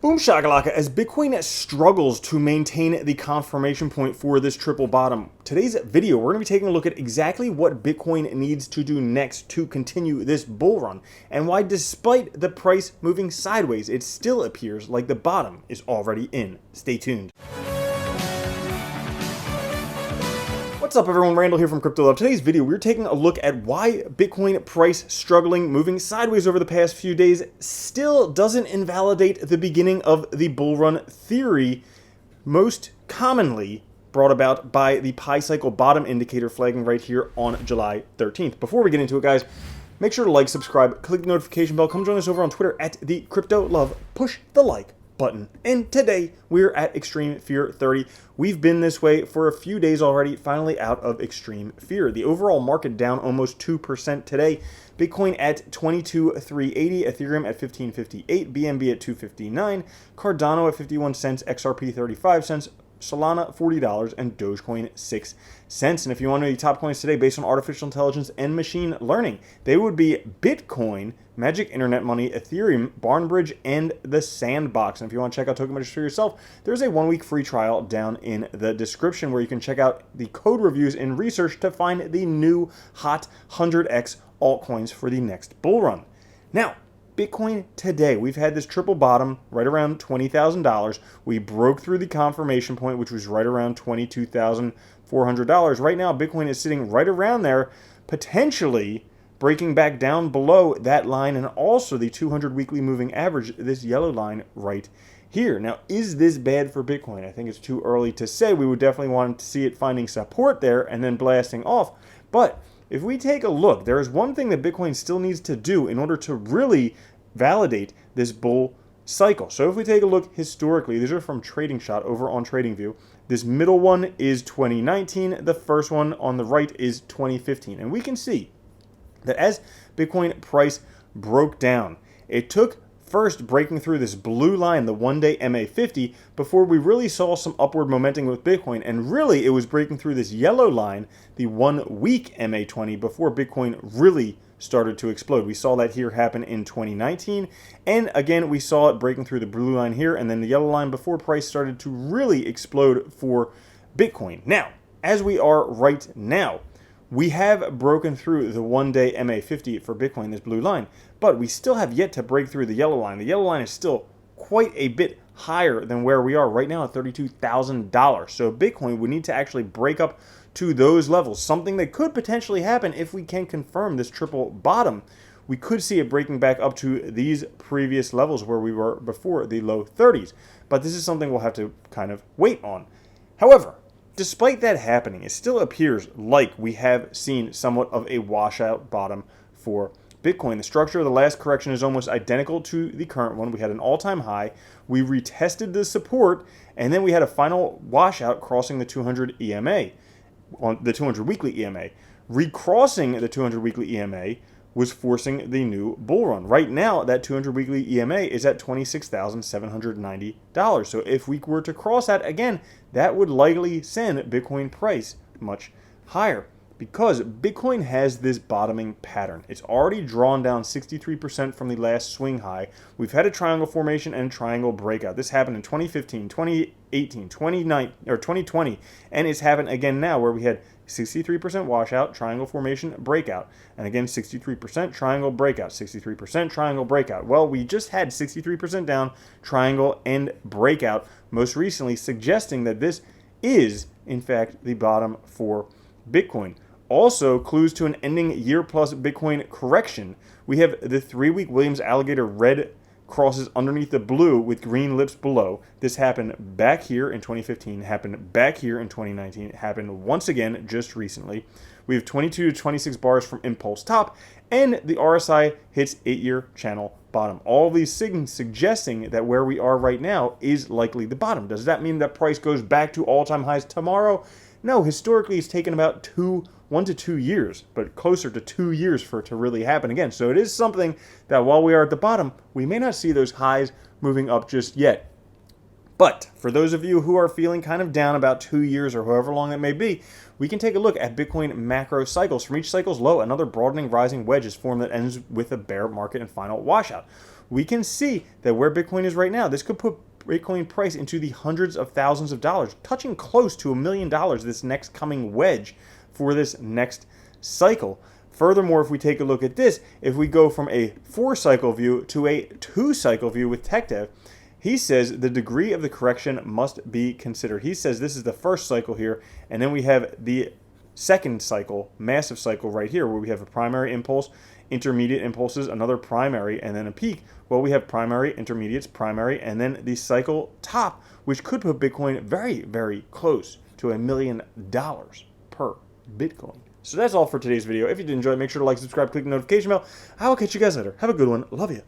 Boom shakalaka, as Bitcoin struggles to maintain the confirmation point for this triple bottom. Today's video, we're going to be taking a look at exactly what Bitcoin needs to do next to continue this bull run, and why despite the price moving sideways, it still appears like the bottom is already in. Stay tuned. What's up everyone, Randall here from Crypto Love. Today's video, we're taking a look at why Bitcoin price struggling, moving sideways over the past few days, still doesn't invalidate the beginning of the bull run theory, most commonly brought about by the Pi cycle bottom indicator flagging right here on July 13th. Before we get into it, guys, make sure to like, subscribe, click the notification bell, come join us over on Twitter at the Crypto Love, push the like button. And today we're at Extreme Fear 30. We've been this way for a few days already, finally out of extreme fear. The overall market down almost 2% today. Bitcoin at 22,380, Ethereum at 1558, BNB at 259, Cardano at 51 cents, XRP 35 cents, Solana $40, and Dogecoin 6 cents. And if you want to know the top coins today based on artificial intelligence and machine learning, they would be Bitcoin, Magic Internet Money, Ethereum, Barnbridge, and the Sandbox. And if you want to check out Token Magician for yourself, there's a 1-week free trial down in the description where you can check out the code reviews and research to find the new hot 100x altcoins for the next bull run. Now, Bitcoin today, we've had this triple bottom right around $20,000. We broke through the confirmation point, which was right around $22,400. Right now, Bitcoin is sitting right around there, potentially breaking back down below that line and also the 200 weekly moving average, this yellow line right here. Now, is this bad for Bitcoin? I think it's too early to say. We would definitely want to see it finding support there and then blasting off. But if we take a look, there is one thing that Bitcoin still needs to do in order to really validate this bull cycle. So if we take a look historically, these are from Trading Shot over on TradingView. This middle one is 2019. The first one on the right is 2015. And we can see that as Bitcoin price broke down, it took first breaking through this blue line, the 1-day MA50, before we really saw some upward momentum with Bitcoin. And really, it was breaking through this yellow line, the 1-week MA20, before Bitcoin really started to explode. We saw that here happen in 2019. And again, we saw it breaking through the blue line here and then the yellow line before price started to really explode for Bitcoin. Now, as we are right now, we have broken through the 1-day MA50 for Bitcoin, this blue line, but we still have yet to break through the yellow line. The yellow line is still quite a bit higher than where we are right now at $32,000. So Bitcoin would need to actually break up to those levels, something that could potentially happen if we can confirm this triple bottom. We could see it breaking back up to these previous levels where we were before, the low 30s. But this is something we'll have to kind of wait on. However, despite that happening, it still appears like we have seen somewhat of a washout bottom for Bitcoin. The structure of the last correction is almost identical to the current one. We had an all-time high, we retested the support, and then we had a final washout crossing the 200 EMA, on the 200 weekly EMA. Recrossing the 200 weekly EMA was forcing the new bull run. Right now, that 200 weekly EMA is at $26,790. So if we were to cross that again, that would likely send Bitcoin price much higher, because Bitcoin has this bottoming pattern. It's already drawn down 63% from the last swing high. We've had a triangle formation and triangle breakout. This happened in 2015, 2018, 2020, and it's happened again now where we had 63% washout, triangle formation, breakout, and again 63% triangle breakout, 63% triangle breakout. Well, we just had 63% down, triangle, and breakout most recently, suggesting that this is in fact the bottom for Bitcoin. Also, clues to an ending year plus Bitcoin correction. We have the 3-week Williams alligator red crosses underneath the blue with green lips below. This happened back here in 2015, happened back here in 2019, it happened once again just recently. We have 22 to 26 bars from impulse top, and the RSI hits 8-year channel bottom. All these signals suggesting that where we are right now is likely the bottom. Does that mean that price goes back to all-time highs tomorrow? No, historically it's taken about 1 to 2 years, but closer to 2 years for it to really happen again. So it is something that while we are at the bottom, we may not see those highs moving up just yet. But for those of you who are feeling kind of down about 2 years or however long that may be, we can take a look at Bitcoin macro cycles. From each cycle's low, another broadening rising wedge is formed that ends with a bear market and final washout. we can see that where Bitcoin is right now, this could put Bitcoin price into the hundreds of thousands of dollars, touching close to $1 million this next coming wedge for this next cycle. Furthermore, if we take a look at this, if we go from a 4-cycle view to a 2-cycle view with TechDev, he says the degree of the correction must be considered. He says this is the first cycle here, and then we have the second cycle, massive cycle right here, where we have a primary impulse, intermediate impulses, another primary, and then a peak. Well, we have primary, intermediates, primary, and then the cycle top, which could put Bitcoin very, very close to $1 million per Bitcoin. So that's all for today's video. If you did enjoy it, make sure to like, subscribe, click the notification bell. I will catch you guys later. Have a good one. Love you.